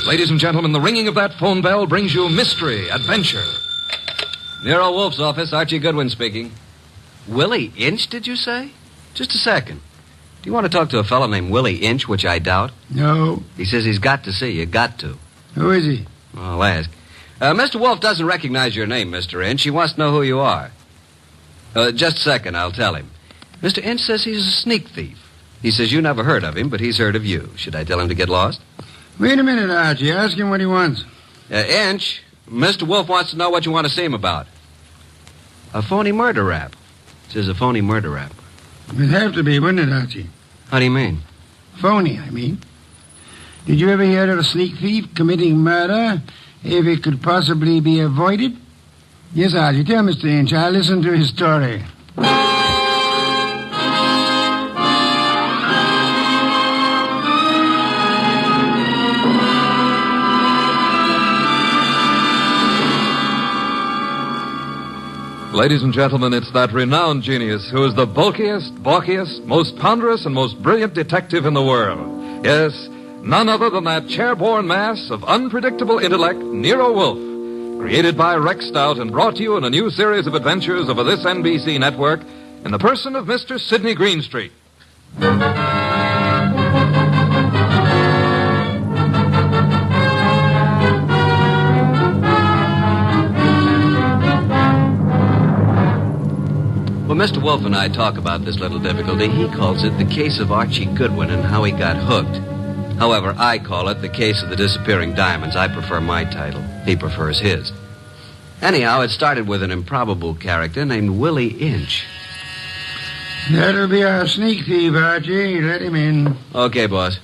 Ladies and gentlemen, the ringing of that phone bell brings you mystery, adventure. Nero Wolfe's office, Archie Goodwin speaking. Willie Inch, did you say? Just a second. Do you want to talk to a fellow named Willie Inch, which I doubt? No. He says he's got to see you. Got to. Who is he? I'll ask. Mr. Wolfe doesn't recognize your name, Mr. Inch. He wants to know who you are. Just a second, I'll tell him. Mr. Inch says he's a sneak thief. He says you never heard of him, but he's heard of you. Should I tell him to get lost? Wait a minute, Archie. Ask him what he wants. Inch, Mr. Wolfe wants to know what you want to see him about. A phony murder rap. Says a phony murder rap. It'd have to be, wouldn't it, Archie? How do you mean? Phony, I mean. Did you ever hear of a sneak thief committing murder if it could possibly be avoided? Yes, Archie. Tell Mr. Inch. I'll listen to his story. Ladies and gentlemen, it's that renowned genius who is the bulkiest, balkiest, most ponderous, and most brilliant detective in the world. Yes, none other than that chair-borne mass of unpredictable intellect, Nero Wolfe, created by Rex Stout and brought to you in a new series of adventures over this NBC network in the person of Mr. Sidney Greenstreet. When Mr. Wolfe and I talk about this little difficulty, he calls it the case of Archie Goodwin and how he got hooked. However, I call it the case of the disappearing diamonds. I prefer my title. He prefers his. Anyhow, it started with an improbable character named Willie Inch. That'll be our sneak thief, Archie. Let him in. Okay, boss.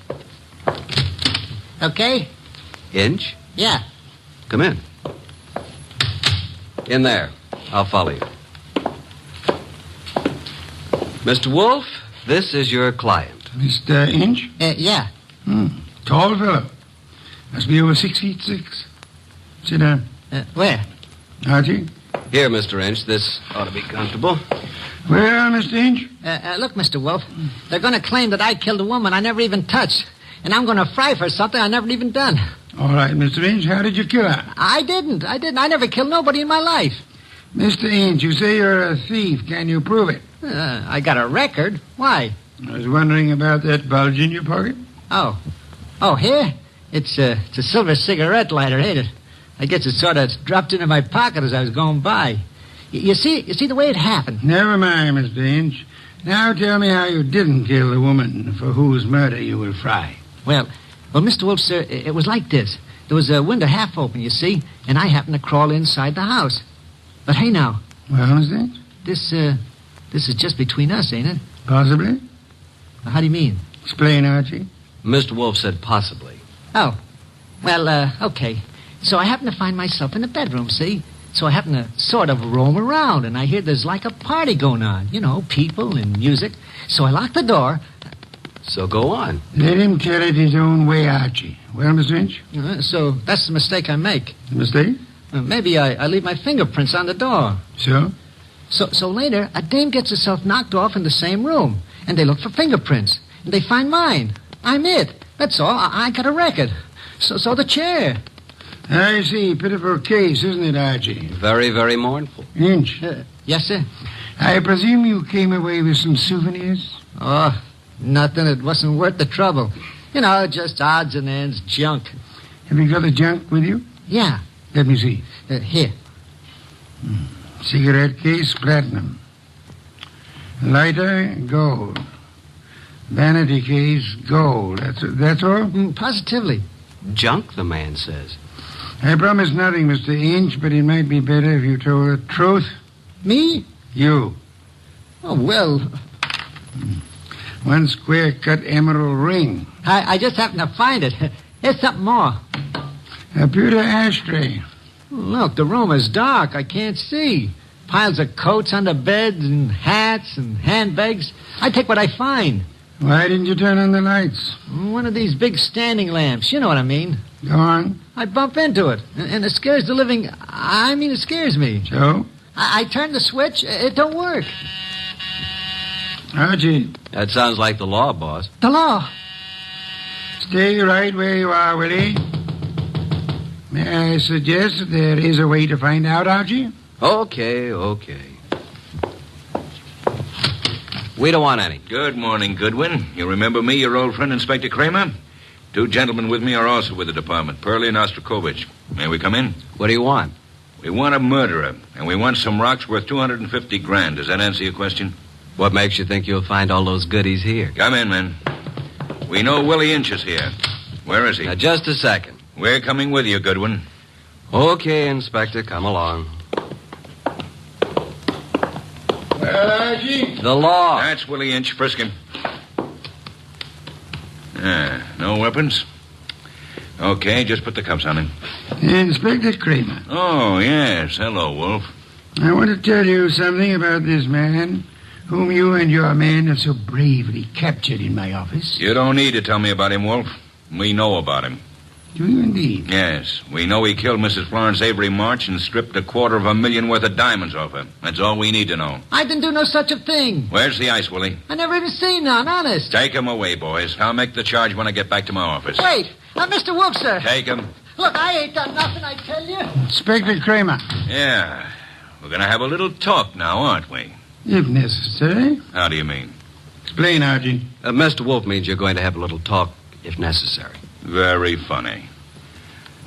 Okay? Inch? Yeah. Come in. In there. I'll follow you. Mr. Wolfe, this is your client. Mr. Inch? Yeah. Tall fellow. Must be over 6'6". Sit down. Where? Archie? Here, Mr. Inch. This ought to be comfortable. Well, Mr. Inch? Look, Mr. Wolfe, they're going to claim that I killed a woman I never even touched. And I'm going to fry for something I never even done. All right, Mr. Inch, how did you kill her? I didn't. I never killed nobody in my life. Mr. Inch, you say you're a thief. Can you prove it? I got a record. Why? I was wondering about that bulge in your pocket. Oh, here? It's a silver cigarette lighter, ain't it? I guess it sort of dropped into my pocket as I was going by. You see the way it happened. Never mind, Mr. Inch. Now tell me how you didn't kill the woman for whose murder you will fry. Well, Mr. Wolfe, sir, it was like this. There was a window half open, you see, and I happened to crawl inside the house. But hey, now. Well, Mr. Inch? This is just between us, ain't it? Possibly. How do you mean? Explain, Archie. Mr. Wolfe said possibly. Oh. Well, okay. So I happen to find myself in the bedroom, see? So I happen to sort of roam around, and I hear there's like a party going on. You know, people and music. So I lock the door. So go on. Let him tell it his own way, Archie. Well, Mr. Inch? So that's the mistake I make. The mistake? Maybe I leave my fingerprints on the door. So? So later, a dame gets herself knocked off in the same room, and they look for fingerprints, and they find mine. I'm it. That's all. I got a record. So the chair. I see. Pitiful case, isn't it, Archie? Very, very mournful. Inch. Yes, sir. I presume you came away with some souvenirs? Oh, nothing. It wasn't worth the trouble. You know, just odds and ends, junk. Have you got the junk with you? Yeah. Let me see. Here. Cigarette case, platinum. Lighter, gold. Vanity case, gold. That's all? Positively. Junk, the man says. I promise nothing, Mr. Inch, but it might be better if you told the truth. Me? You. Oh, well. One square-cut emerald ring. I just happened to find it. Here's something more. A pewter ashtray. Look, the room is dark. I can't see. Piles of coats under beds and hats and handbags. I take what I find. Why didn't you turn on the lights? One of these big standing lamps. You know what I mean. Go on. I bump into it, and it scares the living... it scares me. So? I turn the switch. It don't work. Archie. That sounds like the law, boss. The law. Stay right where you are, Willie. May I suggest that there is a way to find out, Archie? Okay. We don't want any. Good morning, Goodwin. You remember me, your old friend, Inspector Kramer? 2 gentlemen with me are also with the department, Pearlie and Ostrakovich. May we come in? What do you want? We want a murderer, and we want some rocks worth $250,000. Does that answer your question? What makes you think you'll find all those goodies here? Come in, men. We know Willie Inch is here. Where is he? Now, just a second. We're coming with you, Goodwin. Okay, Inspector, come along. Well, Archie? The law. That's Willie Inch. Frisk him. No weapons? Okay, just put the cuffs on him. Inspector Kramer. Oh, yes. Hello, Wolf. I want to tell you something about this man whom you and your men have so bravely captured in my office. You don't need to tell me about him, Wolf. We know about him. Do you indeed? Yes. We know he killed Mrs. Florence Avery March and stripped $250,000 worth of diamonds off her. That's all we need to know. I didn't do no such a thing. Where's the ice, Willie? I never even seen none, honest. Take him away, boys. I'll make the charge when I get back to my office. Wait, Mr. Wolfe, sir. Take him. Look, I ain't done nothing, I tell you. Inspector Kramer. Yeah. We're going to have a little talk now, aren't we? If necessary. How do you mean? Explain, Archie. Mr. Wolfe means you're going to have a little talk, if necessary. Very funny.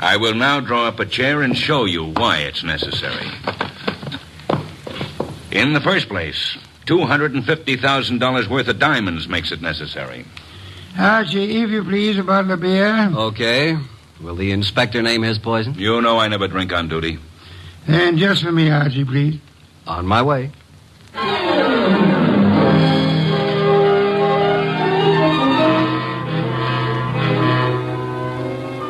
I will now draw up a chair and show you why it's necessary. In the first place, $250,000 worth of diamonds makes it necessary. Archie, if you please, a bottle of beer. Okay. Will the inspector name his poison? You know I never drink on duty. And just for me, Archie, please. On my way.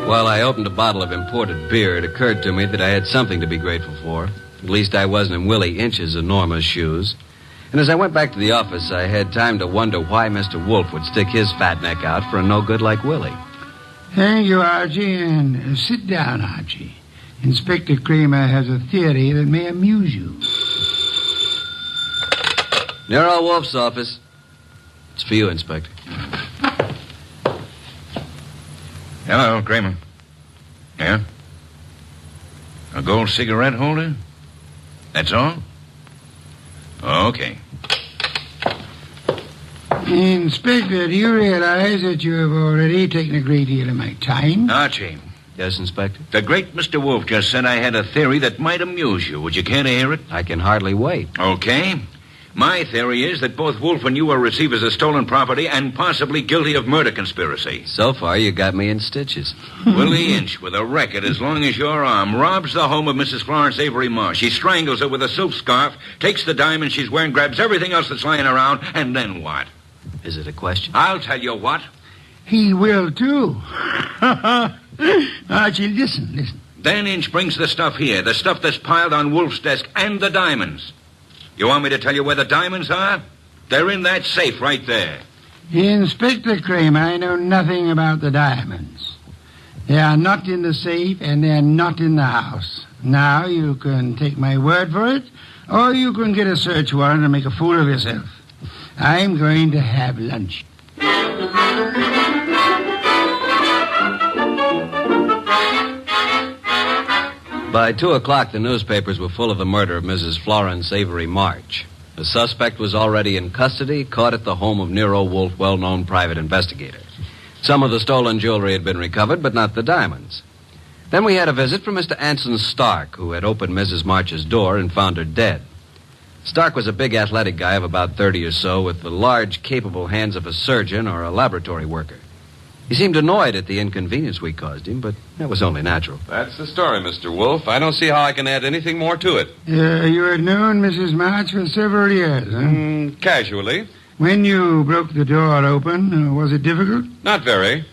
While I opened a bottle of imported beer, it occurred to me that I had something to be grateful for. At least I wasn't in Willie Inch's enormous shoes. And as I went back to the office, I had time to wonder why Mr. Wolfe would stick his fat neck out for a no-good like Willie. Thank you, Archie, and sit down, Archie. Inspector Kramer has a theory that may amuse you. Nero Wolfe's office. It's for you, Inspector. Hello, Kramer. Yeah? A gold cigarette holder? That's all? Okay. Inspector, do you realize that you have already taken a great deal of my time? Archie, Yes, Inspector? the great Mr. Wolfe just said I had a theory that might amuse you. Would you care to hear it? I can hardly wait. Okay. My theory is that both Wolfe and you are receivers of stolen property and possibly guilty of murder conspiracy. So far, you got me in stitches. Willie Inch, with a record as long as your arm, robs the home of Mrs. Florence Avery Marsh. He strangles her with a silk scarf, takes the diamond she's wearing, grabs everything else that's lying around, and then what? Is it a question? I'll tell you what. He will, too. Archie, listen. Then Inch brings the stuff here, the stuff that's piled on Wolfe's desk, and the diamonds. You want me to tell you where the diamonds are? They're in that safe right there. Inspector Kramer, I know nothing about the diamonds. They are not in the safe, and they're not in the house. Now, you can take my word for it, or you can get a search warrant and make a fool of yourself. I'm going to have lunch. By 2 o'clock, the newspapers were full of the murder of Mrs. Florence Avery March. The suspect was already in custody, caught at the home of Nero Wolfe, well-known private investigator. Some of the stolen jewelry had been recovered, but not the diamonds. Then we had a visit from Mr. Anson Stark, who had opened Mrs. March's door and found her dead. Stark was a big athletic guy of about 30 or so, with the large, capable hands of a surgeon or a laboratory worker. He seemed annoyed at the inconvenience we caused him, but that was only natural. That's the story, Mr. Wolfe. I don't see how I can add anything more to it. You had known Mrs. March for several years, huh? Casually. When you broke the door open, was it difficult? Not very.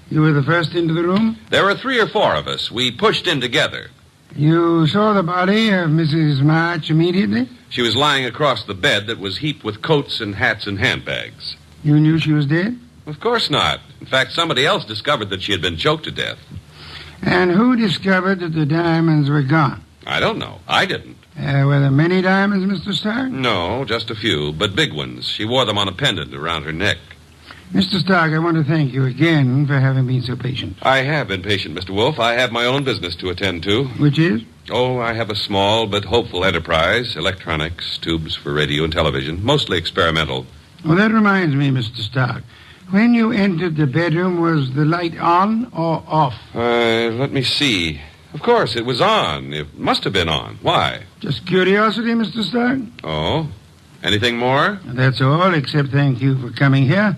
You were the first into the room? There were 3 or 4 of us. We pushed in together. You saw the body of Mrs. March immediately? She was lying across the bed that was heaped with coats and hats and handbags. You knew she was dead? Of course not. In fact, somebody else discovered that she had been choked to death. And who discovered that the diamonds were gone? I don't know. I didn't. Were there many diamonds, Mr. Stark? No, just a few, but big ones. She wore them on a pendant around her neck. Mr. Stark, I want to thank you again for having been so patient. I have been patient, Mr. Wolfe. I have my own business to attend to. Which is? Oh, I have a small but hopeful enterprise. Electronics, tubes for radio and television, mostly experimental. Well, that reminds me, Mr. Stark. When you entered the bedroom, was the light on or off? Let me see. Of course, it was on. It must have been on. Why? Just curiosity, Mr. Stark. Oh? Anything more? That's all, except thank you for coming here.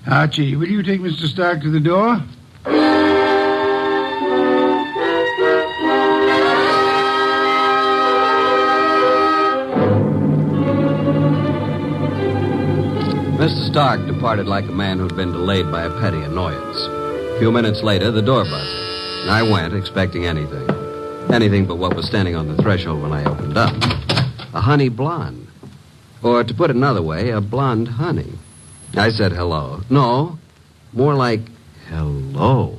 Archie, will you take Mr. Stark to the door? Mr. Stark departed like a man who'd been delayed by a petty annoyance. A few minutes later, the door buzzed, and I went expecting anything. Anything but what was standing on the threshold when I opened up. A honey blonde. Or, to put it another way, a blonde honey. I said hello. No, more like hello.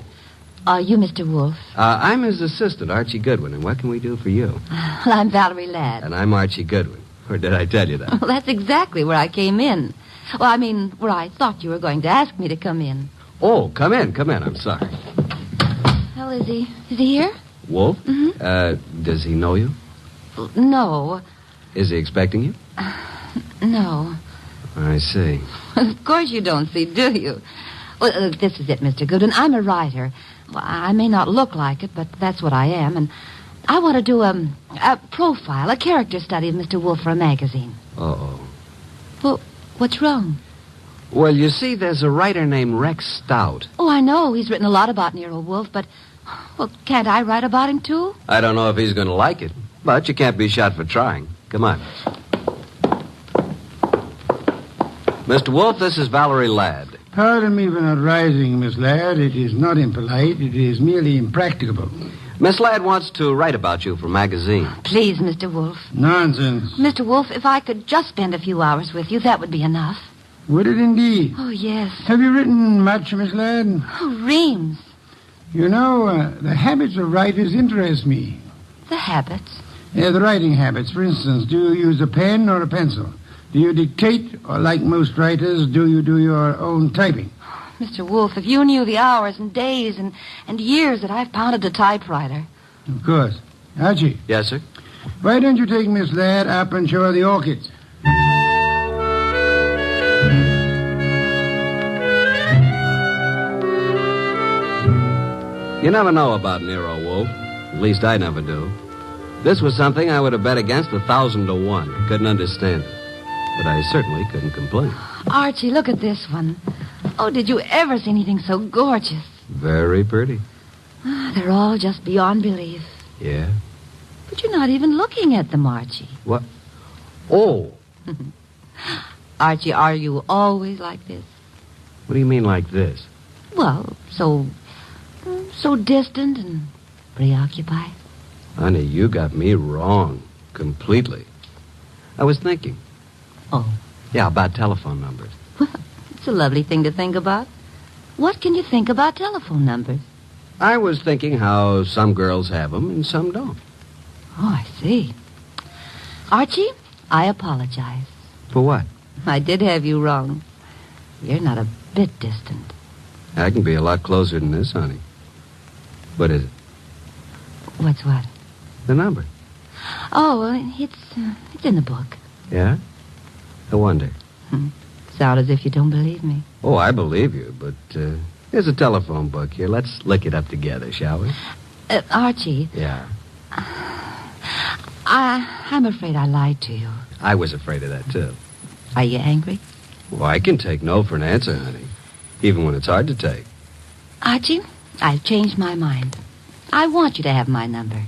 Are you Mr. Wolfe? I'm his assistant, Archie Goodwin, and what can we do for you? Well, I'm Valerie Ladd. And I'm Archie Goodwin. Or did I tell you that? Well, that's exactly where I came in. Well, I mean, where I thought you were going to ask me to come in. Oh, come in. I'm sorry. Well, is he here? Wolfe? Mm-hmm. Does he know you? No. Is he expecting you? No. I see. Of course you don't see, do you? Well, this is it, Mr. Goodwin. I'm a writer. Well, I may not look like it, but that's what I am. And I want to do a profile, a character study of Mr. Wolfe for a magazine. Uh-oh. Well, what's wrong? Well, you see, there's a writer named Rex Stout. Oh, I know. He's written a lot about Nero Wolfe, but, well, can't I write about him, too? I don't know if he's going to like it, but you can't be shot for trying. Come on. Mr. Wolfe, this is Valerie Ladd. Pardon me for not rising, Miss Ladd. It is not impolite. It is merely impracticable. Miss Ladd wants to write about you for a magazine. Please, Mr. Wolfe. Nonsense. Mr. Wolfe, if I could just spend a few hours with you, that would be enough. Would it indeed? Oh, yes. Have you written much, Miss Ladd? Oh, reams. You know, the habits of writers interest me. The habits? The writing habits. For instance, do you use a pen or a pencil? Do you dictate, or like most writers, do you do your own typing? Mr. Wolfe, if you knew the hours and days and years that I've pounded a typewriter. Of course. Archie. Yes, sir? Why don't you take Miss Ladd up and show her the orchids? You never know about Nero Wolfe. At least I never do. This was something I would have bet against 1,000 to 1. Couldn't understand it. But I certainly couldn't complain. Archie, look at this one. Oh, did you ever see anything so gorgeous? Very pretty. They're all just beyond belief. Yeah? But you're not even looking at them, Archie. What? Oh. Archie, are you always like this? What do you mean like this? Well, so distant and preoccupied. Honey, you got me wrong. Completely. I was thinking. Oh. Yeah, about telephone numbers. Well, it's a lovely thing to think about. What can you think about telephone numbers? I was thinking how some girls have them and some don't. Oh, I see. Archie, I apologize. For what? I did have you wrong. You're not a bit distant. I can be a lot closer than this, honey. What is it? What's what? The number. Oh, well, it's in the book. Yeah? I wonder. Sound as if you don't believe me. Oh, I believe you, but here's a telephone book here. Let's look it up together, shall we? Archie. Yeah. I'm afraid I lied to you. I was afraid of that, too. Are you angry? Well, I can take no for an answer, honey. Even when it's hard to take. Archie, I've changed my mind. I want you to have my number.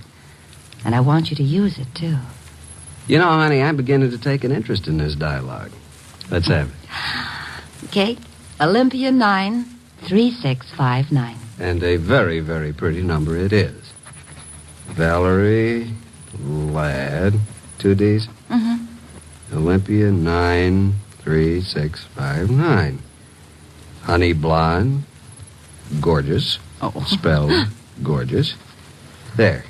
And I want you to use it, too. You know, honey, I'm beginning to take an interest in this dialogue. Let's have it. Okay. Olympia 93659. And a very, very pretty number it is. Valerie Ladd, 2 D's? Mm-hmm. Olympia 93659. Honey blonde, gorgeous, spelled gorgeous. There.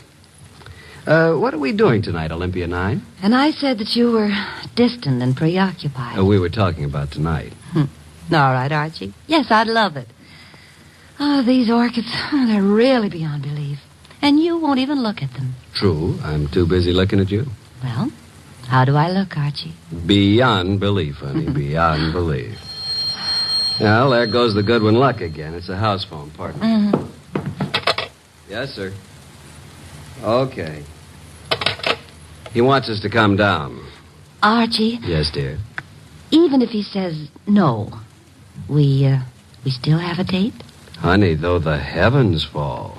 What are we doing tonight, Olympia 9? And I said that you were distant and preoccupied. We were talking about tonight. All right, Archie. Yes, I'd love it. Oh, these orchids, they're really beyond belief. And you won't even look at them. True. I'm too busy looking at you. Well, how do I look, Archie? Beyond belief, honey. Beyond belief. Well, there goes the Goodwin luck again. It's a house phone, partner. Mm-hmm. Yes, sir. Okay. He wants us to come down. Archie, Yes, dear. even if he says no, we still have a date? Honey, though the heavens fall.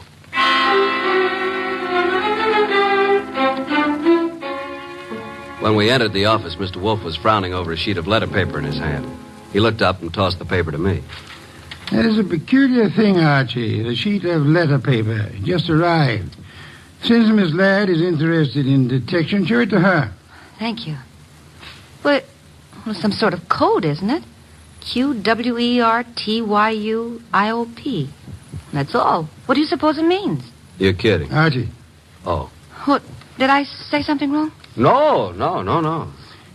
When we entered the office, Mr. Wolfe was frowning over a sheet of letter paper in his hand. He looked up and tossed the paper to me. That is a peculiar thing, Archie. The sheet of letter paper. It just arrived. Since Miss Ladd is interested in detection, show it to her. Thank you. Well, some sort of code, isn't it? QWERTYUIOP. That's all. What do you suppose it means? You're kidding. Archie. Oh. What? Did I say something wrong? No.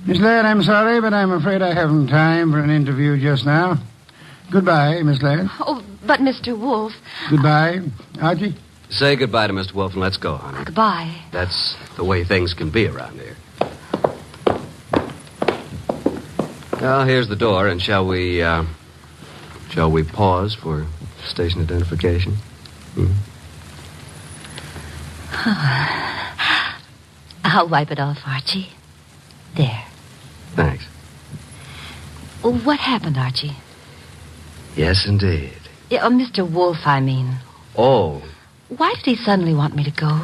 Miss Ladd, I'm sorry, but I'm afraid I haven't time for an interview just now. Goodbye, Miss Ladd. Oh, but Mr. Wolfe. Goodbye. Archie? Say goodbye to Mr. Wolfe and let's go, honey. Goodbye. That's the way things can be around here. Well, here's the door, and shall we pause for station identification? I'll wipe it off, Archie. There. Thanks. What happened, Archie? Yes, indeed. Yeah, Mr. Wolfe, I mean. Oh. Why did he suddenly want me to go?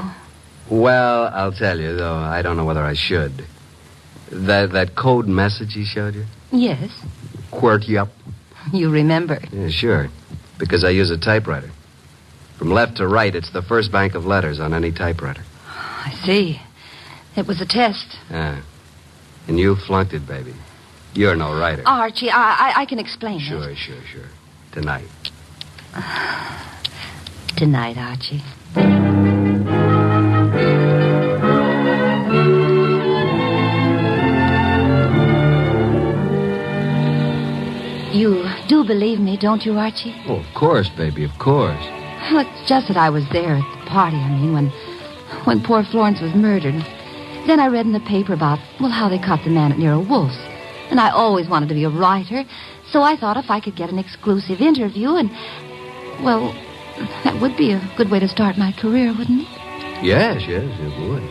Well, I'll tell you, though I don't know whether I should. That code message he showed you? Yes. QWERTY up. You remember. Yeah, sure. Because I use a typewriter. From left to right, it's the first bank of letters on any typewriter. I see. It was a test. Yeah. And you flunked it, baby. You're no writer. Archie, I can explain Sure. Tonight. Tonight, Archie. You do believe me, don't you, Archie? Oh, of course, baby, of course. Well, it's just that I was there at the party, when poor Florence was murdered. Then I read in the paper about, how they caught the man at Nero Wolfe's. And I always wanted to be a writer, so I thought if I could get an exclusive interview that would be a good way to start my career, wouldn't it? Yes, it would.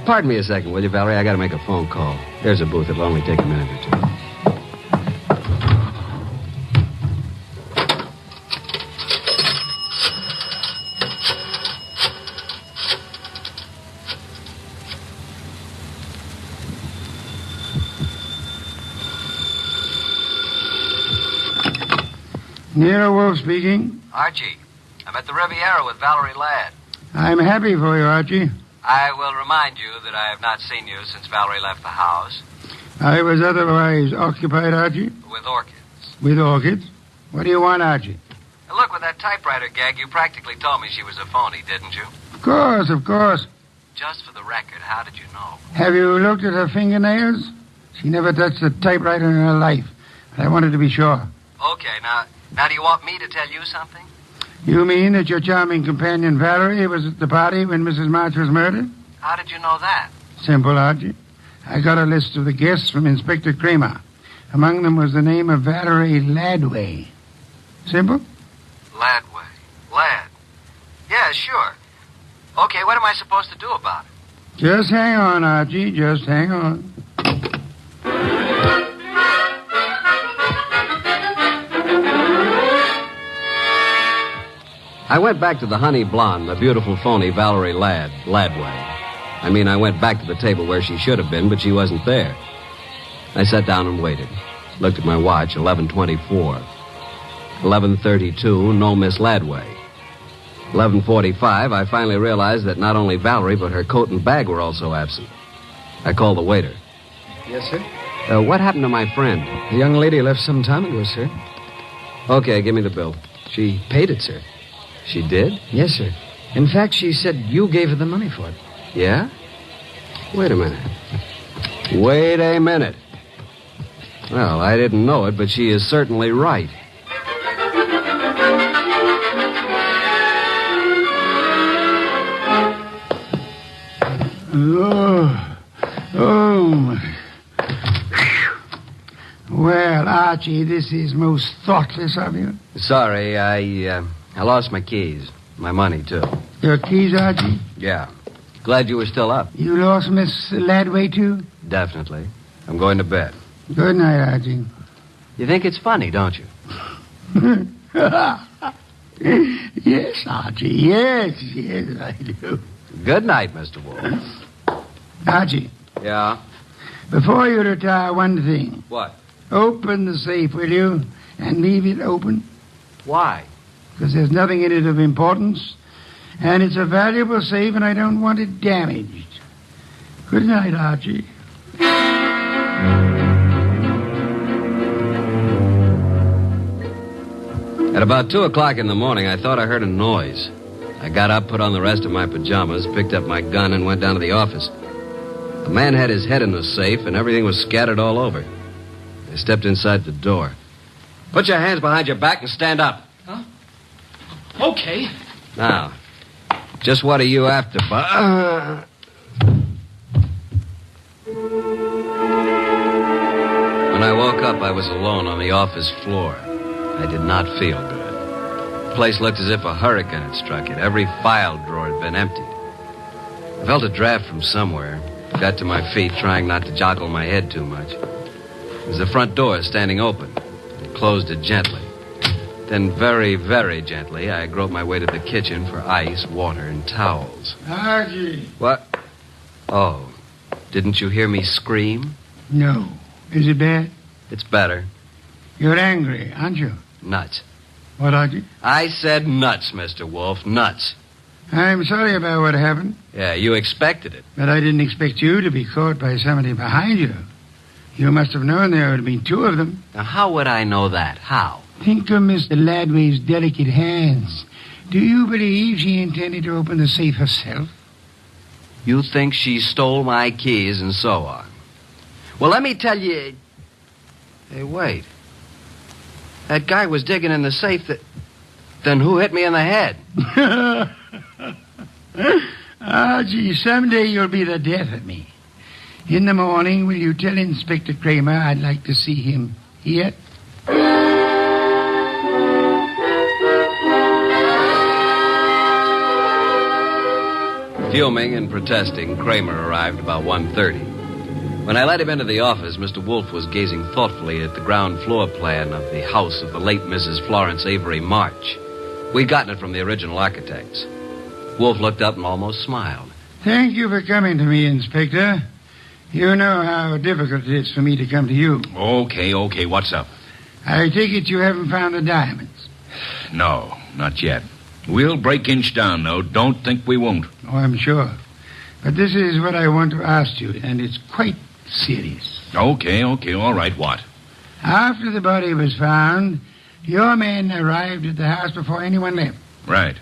Pardon me a second, will you, Valerie? I got to make a phone call. There's a booth. It'll only take a minute or two. Nero Wolfe speaking. Archie, I'm at the Riviera with Valerie Ladd. I'm happy for you, Archie. I will remind you that I have not seen you since Valerie left the house. I was otherwise occupied, Archie. With orchids. With orchids? What do you want, Archie? Now look, with that typewriter gag, you practically told me she was a phony, didn't you? Of course. Just for the record, how did you know? Have you looked at her fingernails? She never touched a typewriter in her life. But I wanted to be sure. Okay, now do you want me to tell you something? You mean that your charming companion Valerie was at the party when Mrs. March was murdered? How did you know that? Simple, Archie. I got a list of the guests from Inspector Kramer. Among them was the name of Valerie Laddway. Simple? Ladd. Yeah, sure. Okay, what am I supposed to do about it? Just hang on, Archie. Just hang on. I went back to the honey blonde, the beautiful phony Valerie Laddway. I went back to the table where she should have been, but she wasn't there. I sat down and waited. Looked at my watch, 11:24. 11:32, no Miss Laddway. 11:45, I finally realized that not only Valerie, but her coat and bag were also absent. I called the waiter. Yes, sir? What happened to my friend? The young lady left some time ago, sir. Okay, give me the bill. She paid it, sir. She did? Yes, sir. In fact, she said you gave her the money for it. Yeah? Wait a minute. Well, I didn't know it, but she is certainly right. Oh. Well, Archie, this is most thoughtless of you. Sorry, I lost my keys. My money, too. Your keys, Archie? Yeah. Glad you were still up. You lost Miss Ladway, too? Definitely. I'm going to bed. Good night, Archie. You think it's funny, don't you? Yes, Archie. Yes, I do. Good night, Mr. Wolfe. Archie, Yeah? before you retire, one thing. What? Open the safe, will you? And leave it open. Why? Because there's nothing in it of importance. And it's a valuable safe, and I don't want it damaged. Good night, Archie. At about 2 o'clock in the morning, I thought I heard a noise. I got up, put on the rest of my pajamas, picked up my gun, and went down to the office. The man had his head in the safe, and everything was scattered all over. I stepped inside the door. Put your hands behind your back and stand up. Huh? Okay. Now, just what are you after, Bud? When I woke up, I was alone on the office floor. I did not feel good. The place looked as if a hurricane had struck it. Every file drawer had been emptied. I felt a draft from somewhere. Got to my feet, trying not to joggle my head too much. There was the front door standing open. I closed it gently. Then very, very gently, I groped my way to the kitchen for ice, water, and towels. Archie. What? Oh, didn't you hear me scream? No. Is it bad? It's better. You're angry, aren't you? Nuts. What, Archie? I said nuts, Mr. Wolfe, nuts. I'm sorry about what happened, Yeah, you expected it. but I didn't expect you to be caught by somebody behind you. You must have known there would have been two of them. Now, how would I know that? How? Think of Mr. Ladway's delicate hands. Do you believe she intended to open the safe herself? You think she stole my keys and so on. Well, let me tell you... Hey, wait. That guy was digging in the safe that... Then who hit me in the head? Archie, someday you'll be the death of me. In the morning, will you tell Inspector Kramer I'd like to see him here? Fuming and protesting, Kramer arrived about 1:30. When I let him into the office, Mr. Wolfe was gazing thoughtfully at the ground floor plan of the house of the late Mrs. Florence Avery March. We'd gotten it from the original architects. Wolfe looked up and almost smiled. Thank you for coming to me, Inspector. You know how difficult it is for me to come to you. Okay, what's up? I take it you haven't found the diamonds. No, not yet. We'll break Inch down, though. Don't think we won't. Oh, I'm sure. But this is what I want to ask you, and it's quite serious. Okay, all right, what? After the body was found, your men arrived at the house before anyone left. Right.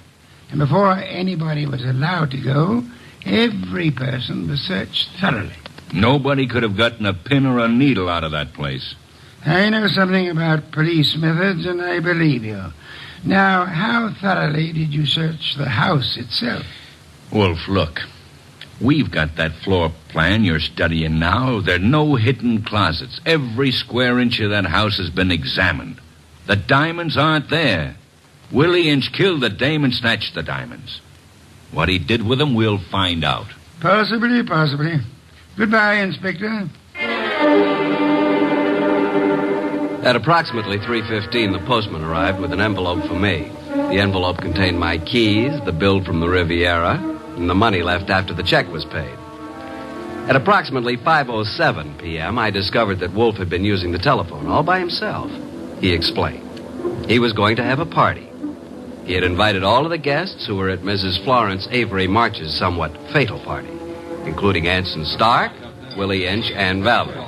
And before anybody was allowed to go, every person was searched thoroughly. Nobody could have gotten a pin or a needle out of that place. I know something about police methods, and I believe you. Now, how thoroughly did you search the house itself? Wolf, look. We've got that floor plan you're studying now. There are no hidden closets. Every square inch of that house has been examined. The diamonds aren't there. Willie Inch killed the dame and snatched the diamonds. What he did with them, we'll find out. Possibly. Goodbye, Inspector. At approximately 3:15, the postman arrived with an envelope for me. The envelope contained my keys, the bill from the Riviera, and the money left after the check was paid. At approximately 5:07 p.m., I discovered that Wolfe had been using the telephone all by himself. He explained. He was going to have a party. He had invited all of the guests who were at Mrs. Florence Avery March's somewhat fatal party, including Anson Stark, Willie Inch, and Valerie.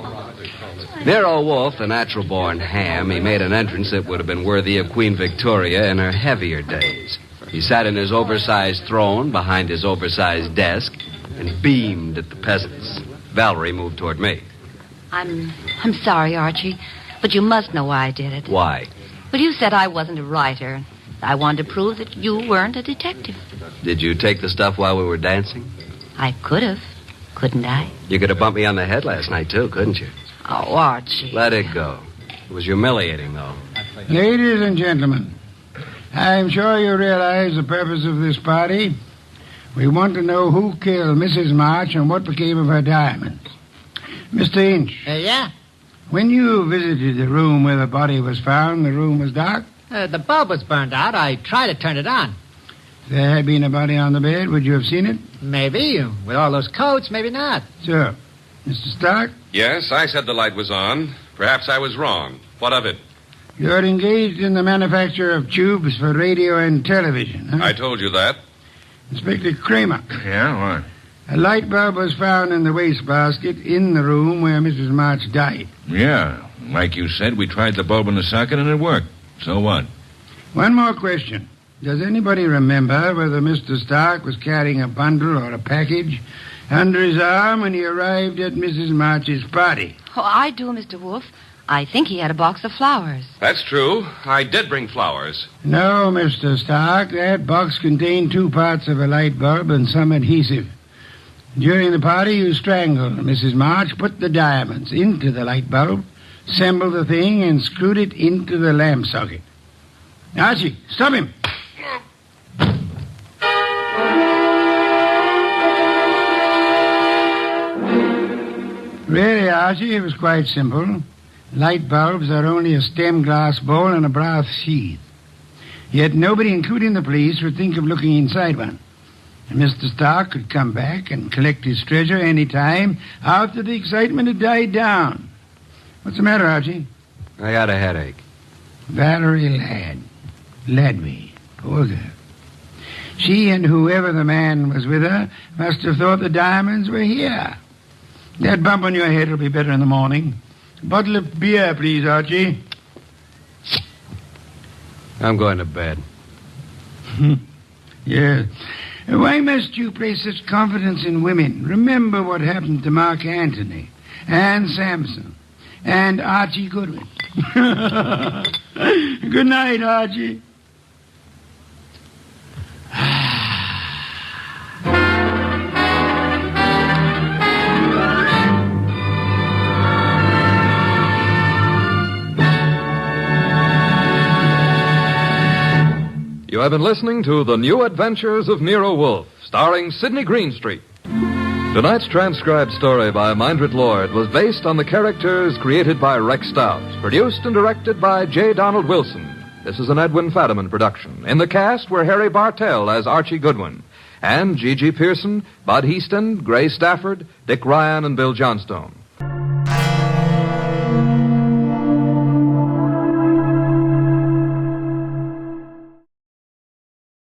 Nero Wolfe, the natural-born ham, he made an entrance that would have been worthy of Queen Victoria in her heavier days. He sat in his oversized throne behind his oversized desk and beamed at the peasants. Valerie moved toward me. I'm sorry, Archie, but you must know why I did it. Why? Well, you said I wasn't a writer. I wanted to prove that you weren't a detective. Did you take the stuff while we were dancing? I could have, couldn't I? You could have bumped me on the head last night, too, couldn't you? Oh, Archie. Let it go. It was humiliating, though. Ladies and gentlemen, I'm sure you realize the purpose of this party. We want to know who killed Mrs. March and what became of her diamonds. Mr. Inch. Yeah? When you visited the room where the body was found, the room was dark? The bulb was burned out. I tried to turn it on. If there had been a body on the bed, would you have seen it? Maybe. With all those coats, maybe not. Sir. Mr. Stark? Yes, I said the light was on. Perhaps I was wrong. What of it? You're engaged in the manufacture of tubes for radio and television, huh? I told you that. Inspector Kramer. Yeah, what? A light bulb was found in the wastebasket in the room where Mrs. March died. Yeah. Like you said, we tried the bulb in the socket and it worked. So what? One more question. Does anybody remember whether Mr. Stark was carrying a bundle or a package under his arm when he arrived at Mrs. March's party? Oh, I do, Mr. Wolfe. I think he had a box of flowers. That's true. I did bring flowers. No, Mr. Stark. That box contained 2 parts of a light bulb and some adhesive. During the party, you strangled Mrs. March, put the diamonds into the light bulb, assembled the thing, and screwed it into the lamp socket. Archie, stop him. Really, Archie, it was quite simple. Light bulbs are only a stem glass bowl and a brass sheath. Yet nobody, including the police, would think of looking inside one. And Mr. Stark could come back and collect his treasure any time after the excitement had died down. What's the matter, Archie? I got a headache. Valerie Ladby. Poor girl. She and whoever the man was with her must have thought the diamonds were here. That bump on your head will be better in the morning. A bottle of beer, please, Archie. I'm going to bed. Yes. Why must you place such confidence in women? Remember what happened to Mark Antony and Samson and Archie Goodwin. Good night, Archie. You have been listening to The New Adventures of Nero Wolfe, starring Sidney Greenstreet. Tonight's transcribed story by Mindred Lord was based on the characters created by Rex Stout, produced and directed by J. Donald Wilson. This is an Edwin Fadiman production. In the cast were Harry Bartell as Archie Goodwin, and G.G. Pearson, Bud Heaston, Gray Stafford, Dick Ryan, and Bill Johnstone.